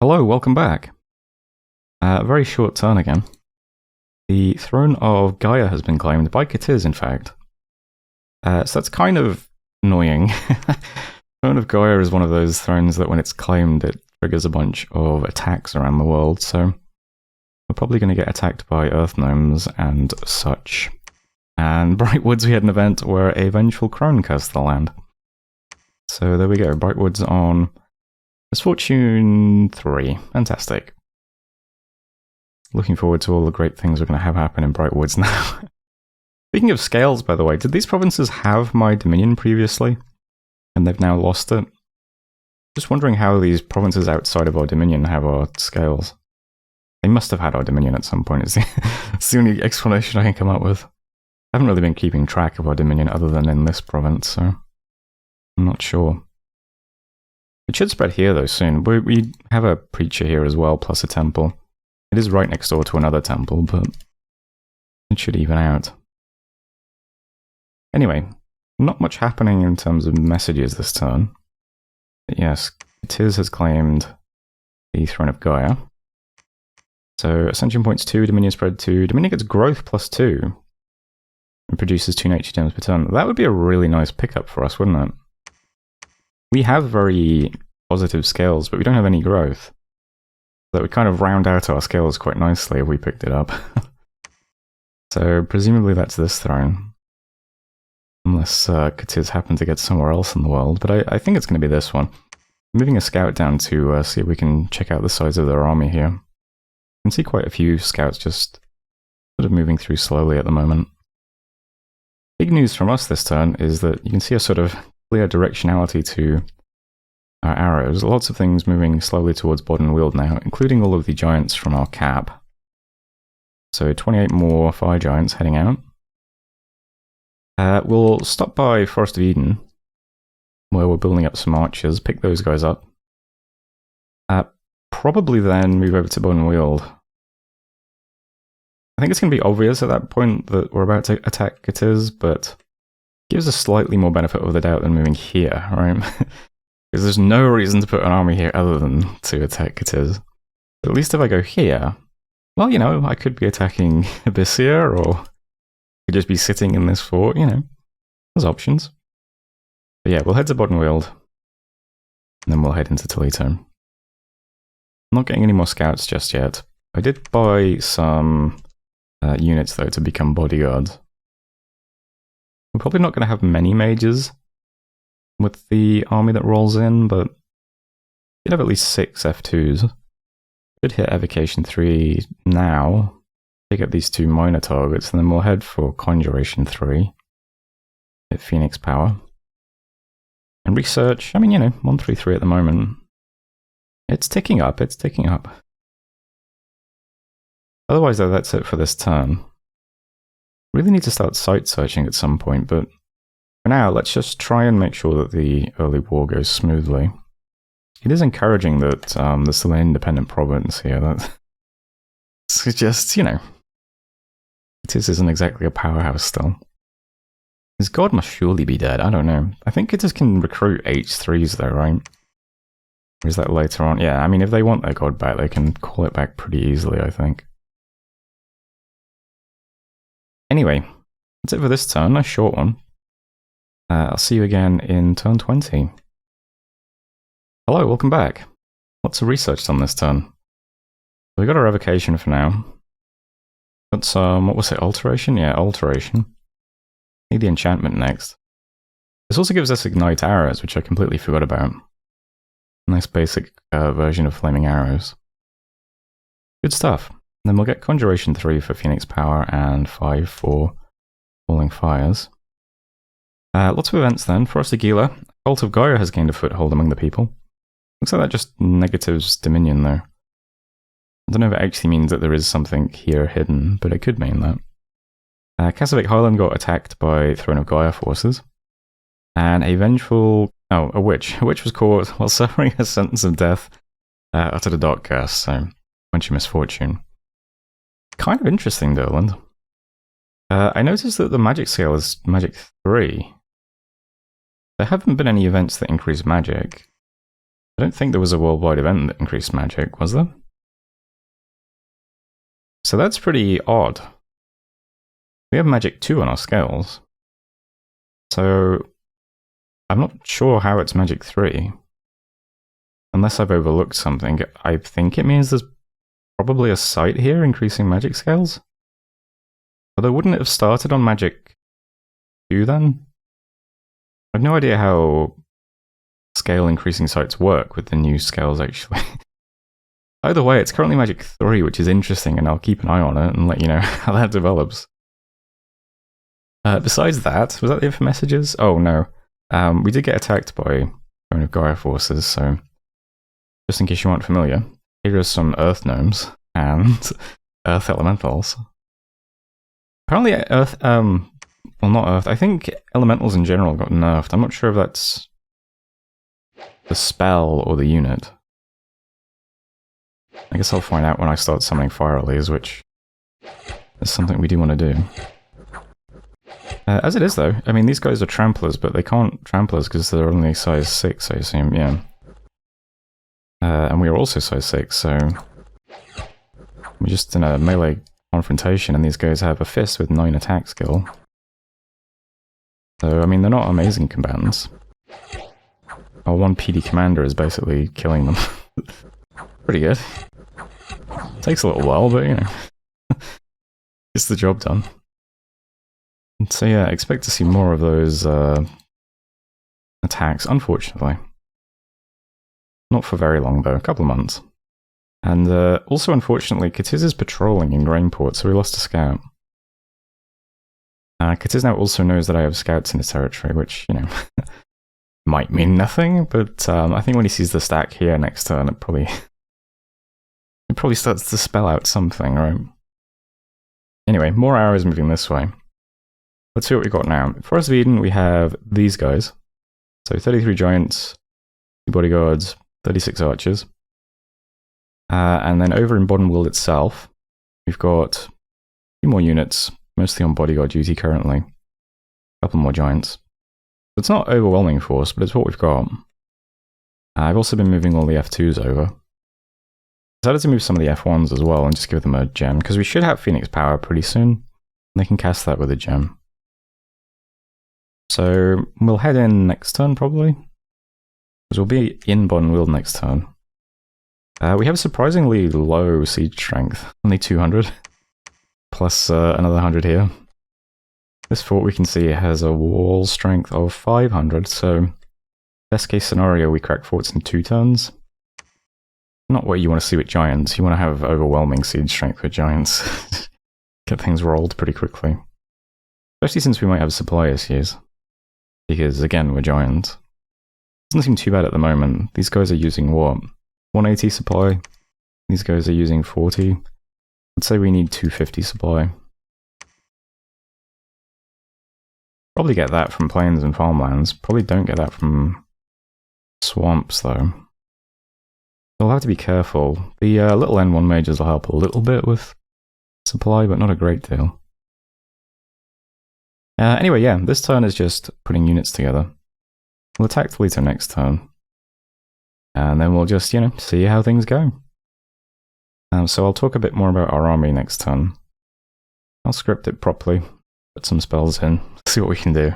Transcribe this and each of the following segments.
Hello, welcome back. A very short turn again. The throne of Gaia has been claimed by Katiz, in fact. So that's kind of annoying. Throne of Gaia is one of those thrones that when it's claimed, it triggers a bunch of attacks around the world, so we're probably going to get attacked by Earth Gnomes and such. And Brightwoods, we had an event where a Vengeful Crone cursed the land. So there we go, Brightwoods on Misfortune 3. Fantastic. Looking forward to all the great things we're going to have happen in Brightwoods now. Speaking of scales, by the way, did these provinces have my dominion previously? And they've now lost it? Just wondering how these provinces outside of our dominion have our scales. They must have had our dominion at some point. It's the only explanation I can come up with. I haven't really been keeping track of our dominion other than in this province, so I'm not sure. It should spread here, though, soon. We have a preacher here as well, plus a temple. It is right next door to another temple, but it should even out. Anyway, not much happening in terms of messages this turn. But yes, Tiz has claimed the Throne of Gaia. So, Ascension points 2, Dominion spread 2. Dominion gets growth plus 2. And produces 2 nature gems per turn. That would be a really nice pickup for us, wouldn't it? We have very positive scales, but we don't have any growth. That would kind of round out our scales quite nicely if we picked it up. So presumably that's this throne. Unless Katiz happened to get somewhere else in the world, but I think it's going to be this one. I'm moving a scout down to see if we can check out the size of their army here. You can see quite a few scouts just sort of moving through slowly at the moment. Big news from us this turn is that you can see a sort of clear directionality to our arrows. Lots of things moving slowly towards Bodden-Weald now, including all of the giants from our cap. So 28 more fire giants heading out. We'll stop by Forest of Eden, where we're building up some archers, pick those guys up. Probably then move over to Bodden-Weald. I think it's going to be obvious at that point that we're about to attack Katiz, but gives us slightly more benefit of the doubt than moving here, right? Because there's no reason to put an army here other than to attack Katiz. At least if I go here, well, you know, I could be attacking Abyssia, or I could just be sitting in this fort, you know. There's options. But yeah, we'll head to Bodden-Weald, and then we'll head into Toledo. I'm not getting any more scouts just yet. I did buy some units, though, to become bodyguards. We're probably not going to have many mages with the army that rolls in, but we'd have at least 6 F2s. Should hit Evocation 3 now, pick up these 2 minor targets, and then we'll head for Conjuration 3. Hit Phoenix Power. And Research, I mean, you know, 133 at the moment. It's ticking up, it's ticking up. Otherwise, though, that's it for this turn. Really need to start site searching at some point, but for now, let's just try and make sure that the early war goes smoothly. It is encouraging that there's still an independent province here. That's just, you know, it isn't exactly a powerhouse still. His god must surely be dead, I don't know. I think it just can recruit H3s though, right? Or is that later on? Yeah, I mean, if they want their god back, they can call it back pretty easily, I think. Anyway, that's it for this turn, a short one. I'll see you again in turn 20. Hello, welcome back. Lots of research on this turn. We got a revocation for now. Got some, what was it, alteration? Yeah, alteration. Need the enchantment next. This also gives us ignite arrows, which I completely forgot about. Nice basic version of flaming arrows. Good stuff. And then we'll get Conjuration 3 for Phoenix Power and 5 for Falling Fires. Lots of events then. Forest of Gila. Cult of Gaia has gained a foothold among the people. Looks like that just negatives Dominion though. I don't know if it actually means that there is something here hidden, but it could mean that. Kasavik Highland got attacked by Throne of Gaia forces. And a vengeful... oh, a witch. A witch was caught while suffering a sentence of death uttered a dark curse, so a bunch of misfortune. Kind of interesting, Derland. I noticed that the magic scale is magic 3. There haven't been any events that increase magic. I don't think there was a worldwide event that increased magic, was there? So that's pretty odd. We have magic 2 on our scales. So I'm not sure how it's magic 3. Unless I've overlooked something. I think it means there's probably a site here increasing magic scales. Although wouldn't it have started on magic 2 then? I have no idea how scale increasing sites work with the new scales actually. Either way, it's currently magic 3, which is interesting, and I'll keep an eye on it and let you know how that develops. Besides that, was that the info messages? Oh no. We did get attacked by Throne of Gaia forces, so just in case you aren't familiar, here are some Earth Gnomes and Earth Elementals. Apparently Earth, well not Earth, I think Elementals in general got nerfed. I'm not sure if that's the spell or the unit. I guess I'll find out when I start summoning Fire Lilies, which is something we do want to do. As it is though, I mean these guys are tramplers, but they can't trample us because they're only size 6, I assume, yeah. And we are also size 6, so we're just in a melee confrontation and these guys have a fist with 9 attack skill. So, I mean, they're not amazing combatants. Our 1 PD commander is basically killing them. Pretty good. Takes a little while, but you know, gets the job done. So yeah, expect to see more of those attacks, unfortunately. Not for very long though, a couple of months. And also unfortunately, Katiz is patrolling in Grainport, so we lost a scout. Katiz now also knows that I have scouts in his territory, which, you know, might mean nothing, but I think when he sees the stack here next turn, it probably starts to spell out something, right? Anyway, more arrows moving this way. Let's see what we got now. Forest of Eden, we have these guys. So 33 giants, 2 bodyguards, 36 archers. And then over in Boddenwold itself, we've got a few more units, mostly on bodyguard duty currently. A couple more giants. So it's not overwhelming force, but it's what we've got. I've also been moving all the F2s over. Decided to move some of the F1s as well and just give them a gem, because we should have Phoenix Power pretty soon. They can cast that with a gem. So we'll head in next turn probably, because we'll be in Boddenwold next turn. We have a surprisingly low siege strength, only 200, plus another 100 here. This fort we can see has a wall strength of 500, so best case scenario we crack forts in 2 turns. Not what you want to see with giants, you want to have overwhelming siege strength with giants. Get things rolled pretty quickly. Especially since we might have supply issues. Because, again, we're giants. Doesn't seem too bad at the moment. These guys are using what? 180 supply. These guys are using 40. Let's say we need 250 supply. Probably get that from plains and farmlands. Probably don't get that from swamps, though. We'll have to be careful. The little N1 mages will help a little bit with supply, but not a great deal. Anyway, yeah, this turn is just putting units together. We'll attack Toledo next turn. And then we'll just, you know, see how things go. So I'll talk a bit more about our army next turn. I'll script it properly, put some spells in, see what we can do.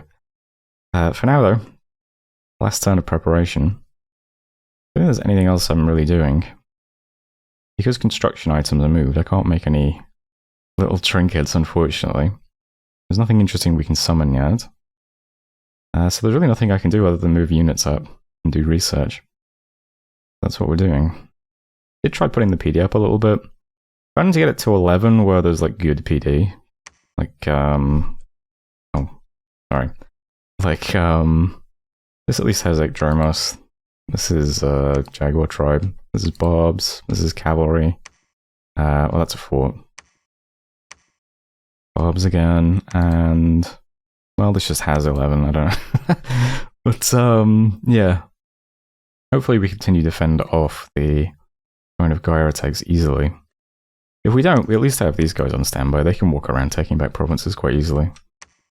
For now, though, last turn of preparation. I don't think there's anything else I'm really doing. Because construction items are moved, I can't make any little trinkets, unfortunately. There's nothing interesting we can summon yet. So there's really nothing I can do other than move units up and do research. That's what we're doing. Did try putting the PD up a little bit. Trying to get it to 11 where there's like good PD. Like, oh, sorry. Like, this at least has like Dromos. This is Jaguar Tribe. This is Barbs. This is Cavalry. Well, that's a fort. Barbs again, and well, this just has 11, I don't know. But, yeah. Hopefully we continue to fend off the Throne of Gaia attacks easily. If we don't, we at least have these guys on standby. They can walk around taking back provinces quite easily.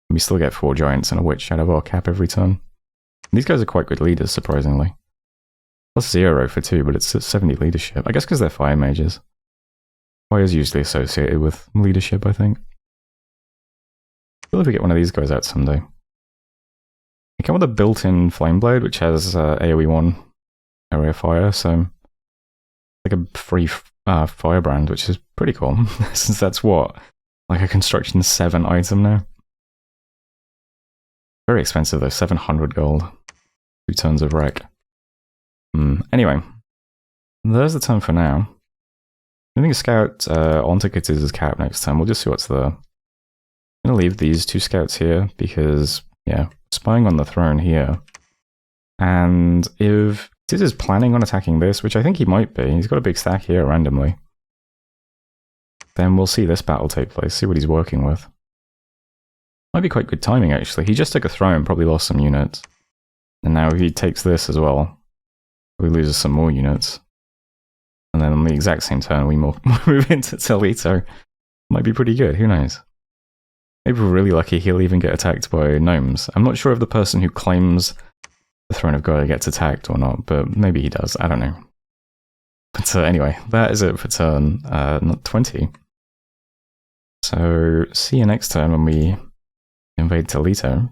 We still get 4 giants and a witch out of our cap every turn. And these guys are quite good leaders, surprisingly. +0 for 2, but it's at 70 leadership. I guess because they're fire mages. Fire is usually associated with leadership, I think. I'll we get one of these guys out someday. They come with a built-in flame blade, which has AoE 1 area fire, so like a free firebrand, which is pretty cool. Since that's what, like a construction 7 item now. Very expensive though, 700 gold. 2 turns of wreck. Anyway, there's the turn for now. Moving a scout onto Katiza's cap next time. We'll just see what's there. I'm going to leave these 2 scouts here because, yeah, spying on the throne here. And if Katiza's planning on attacking this, which I think he might be, he's got a big stack here randomly, then we'll see this battle take place, see what he's working with. Might be quite good timing, actually. He just took a throne, probably lost some units. And now if he takes this as well, he loses some more units. And then on the exact same turn, we move into Toledo. Might be pretty good, who knows? Maybe we're really lucky he'll even get attacked by gnomes. I'm not sure if the person who claims the Throne of Gaia gets attacked or not, but maybe he does, I don't know. But anyway, that is it for turn 20. So, see you next turn when we invade Toledo.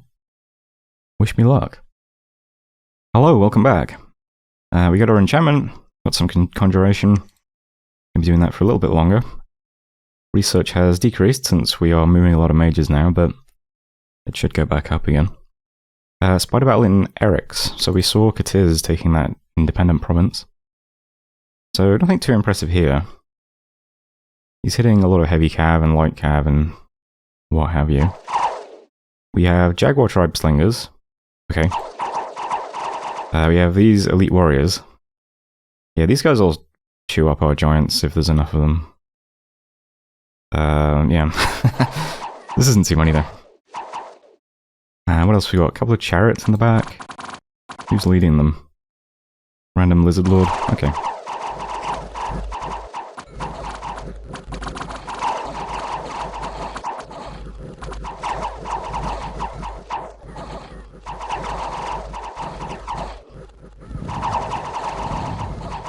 Wish me luck. Hello, welcome back. We got our enchantment, got some conjuration. Gonna be doing that for a little bit longer. Research has decreased since we are moving a lot of mages now, but it should go back up again. Spider battle in Eric's. So we saw Katiz taking that independent province. So nothing too impressive here. He's hitting a lot of heavy cav and light cav and what have you. We have Jaguar Tribe Slingers. Okay. We have these elite warriors. Yeah, these guys will chew up our giants if there's enough of them. Yeah. This isn't too many though. What else we got? A couple of chariots in the back. Who's leading them? Random lizard lord. Okay.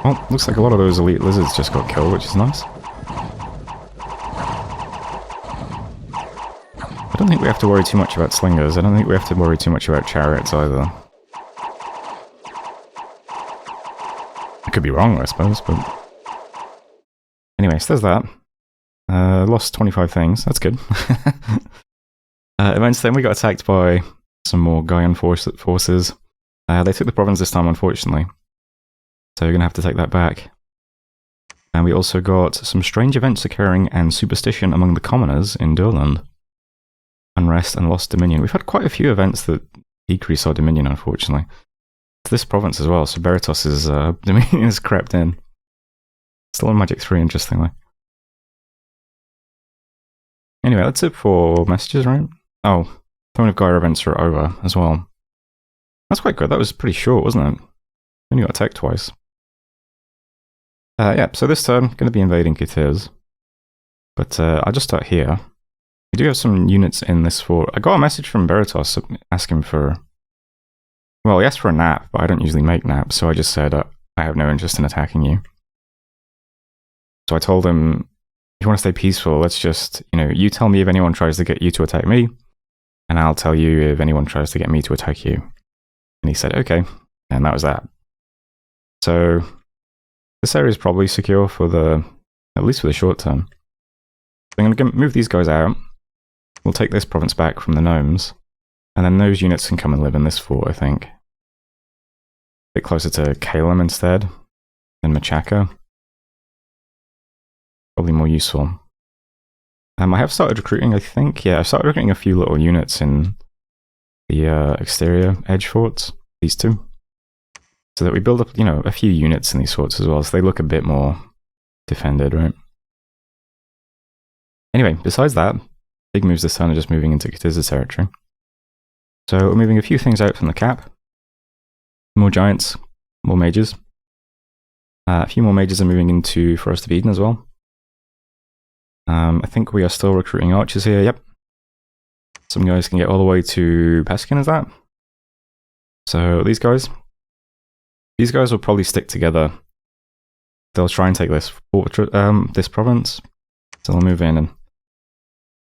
Well, looks like a lot of those elite lizards just got killed, which is nice. I don't think we have to worry too much about slingers. I don't think we have to worry too much about chariots either. I could be wrong, I suppose, but... Anyway, so there's that. Lost 25 things. That's good. Events then, we got attacked by some more Gaian forces. They took the province this time, unfortunately. So we're going to have to take that back. And we also got some strange events occurring and superstition among the commoners in Durland. Unrest and lost dominion. We've had quite a few events that decrease our dominion, unfortunately. To this province as well, so Veritas' dominion has crept in. Still on Magic 3, interestingly. Anyway, that's it for messages, right? Oh, Throne of Gaia events are over as well. That's quite good. That was pretty short, wasn't it? Only got attacked twice. Yeah, so this turn, going to be invading Kitiz. But I'll just start here. We do have some units in this fort. I got a message from Veritas asking for... Well, he asked for a nap, but I don't usually make naps, so I just said, I have no interest in attacking you. So I told him, if you want to stay peaceful, let's just, you tell me if anyone tries to get you to attack me, and I'll tell you if anyone tries to get me to attack you. And he said, okay, and that was that. So, this area is probably secure for at least for the short term. So I'm going to move these guys out. We'll take this province back from the gnomes. And then those units can come and live in this fort, I think. A bit closer to Kalem instead, than Machaca. Probably more useful. I have started recruiting, I think. Yeah, I've started recruiting a few little units in the exterior edge forts. These two. So that we build up, a few units in these forts as well, so they look a bit more defended, right? Anyway, besides that, big moves this turn are just moving into Katiza territory. So we're moving a few things out from the cap. More giants, more mages. A few more mages are moving into Forest of Eden as well. I think we are still recruiting archers here, yep. Some guys can get all the way to Peskin, is that? So these guys, These guys will probably stick together. They'll try and take this this province. So they'll move in,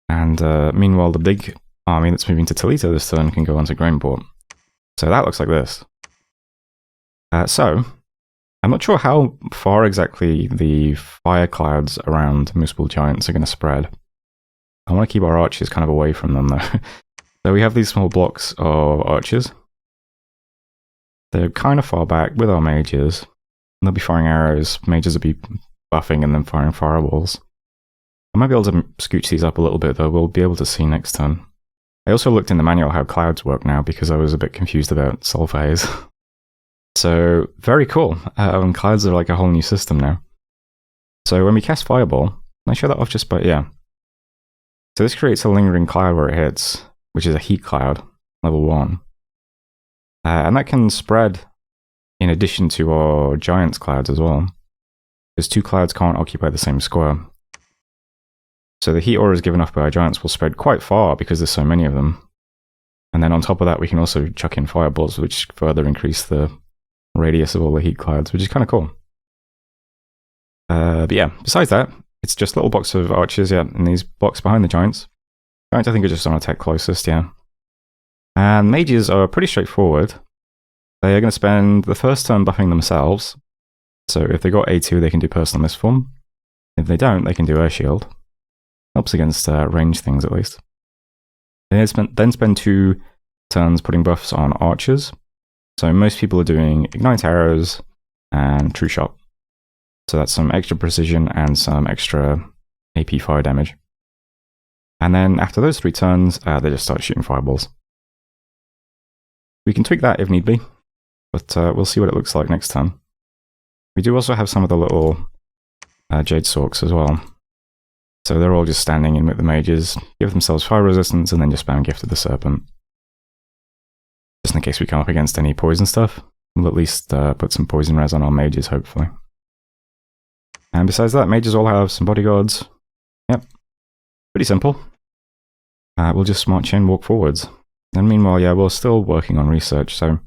and meanwhile, the big army that's moving to Toledo this turn can go on to Grainport. So that looks like this. So, I'm not sure how far exactly the fire clouds around Muspel Giants are going to spread. I want to keep our archers kind of away from them, though. So we have these small blocks of archers. They're kind of far back with our mages. They'll be firing arrows. Mages will be buffing and then firing fireballs. I might be able to scooch these up a little bit, though. We'll be able to see next turn. I also looked in the manual how clouds work now because I was a bit confused about sulfur haze. So, very cool. Clouds are like a whole new system now. So when we cast Fireball, can I show that off just by, yeah. So this creates a lingering cloud where it hits, which is a heat cloud, level 1. And that can spread in addition to our Giants clouds as well. Because 2 clouds can't occupy the same square. So the heat auras given off by our Giants will spread quite far because there's so many of them. And then on top of that, we can also chuck in fireballs, which further increase the radius of all the heat clouds, which is kind of cool. But yeah, besides that, it's just a little box of archers, yeah, and these blocks behind the Giants. Giants, I think, are just on attack closest, yeah. And mages are pretty straightforward. They are going to spend the first turn buffing themselves. So if they got A2, they can do Personal Misform. If they don't, they can do Air Shield. Helps against range things, at least. They then spend 2 turns putting buffs on archers. So most people are doing Ignite Arrows and True Shot. So that's some extra precision and some extra AP fire damage. And then after those 3 turns, they just start shooting fireballs. We can tweak that if need be, but we'll see what it looks like next turn. We do also have some of the little Jade Sorks as well. So they're all just standing in with the mages, give themselves fire resistance, and then just spam Gift of the Serpent. Just in case we come up against any poison stuff, we'll at least put some poison res on our mages, hopefully. And besides that, mages all have some bodyguards. Yep, pretty simple. We'll just march in, walk forwards. And meanwhile, yeah, we're still working on research, so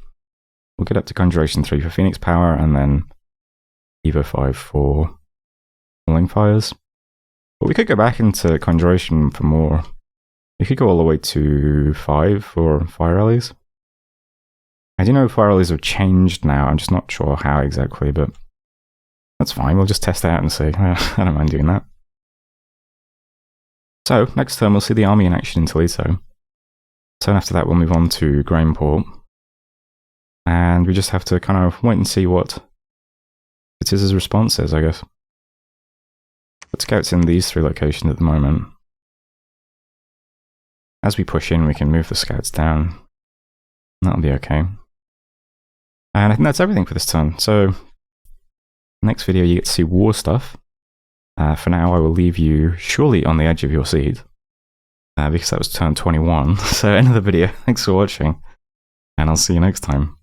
we'll get up to Conjuration 3 for Phoenix Power, and then Evo 5 for Falling Fires. But we could go back into Conjuration for more. We could go all the way to 5 for Fire Rallies. I do know Fire Rallies have changed now, I'm just not sure how exactly, but that's fine, we'll just test it out and see. I don't mind doing that. So, next turn we'll see the army in action in Toledo. Turn after that we'll move on to Grainport. And we just have to kind of wait and see what it is his response is, I guess. But scouts in these 3 locations at the moment. As we push in, we can move the scouts down. That'll be okay. And I think that's everything for this turn. So, next video you get to see war stuff. For now, I will leave you surely on the edge of your seat. Because that was turn 21. So, end of the video. Thanks for watching. And I'll see you next time.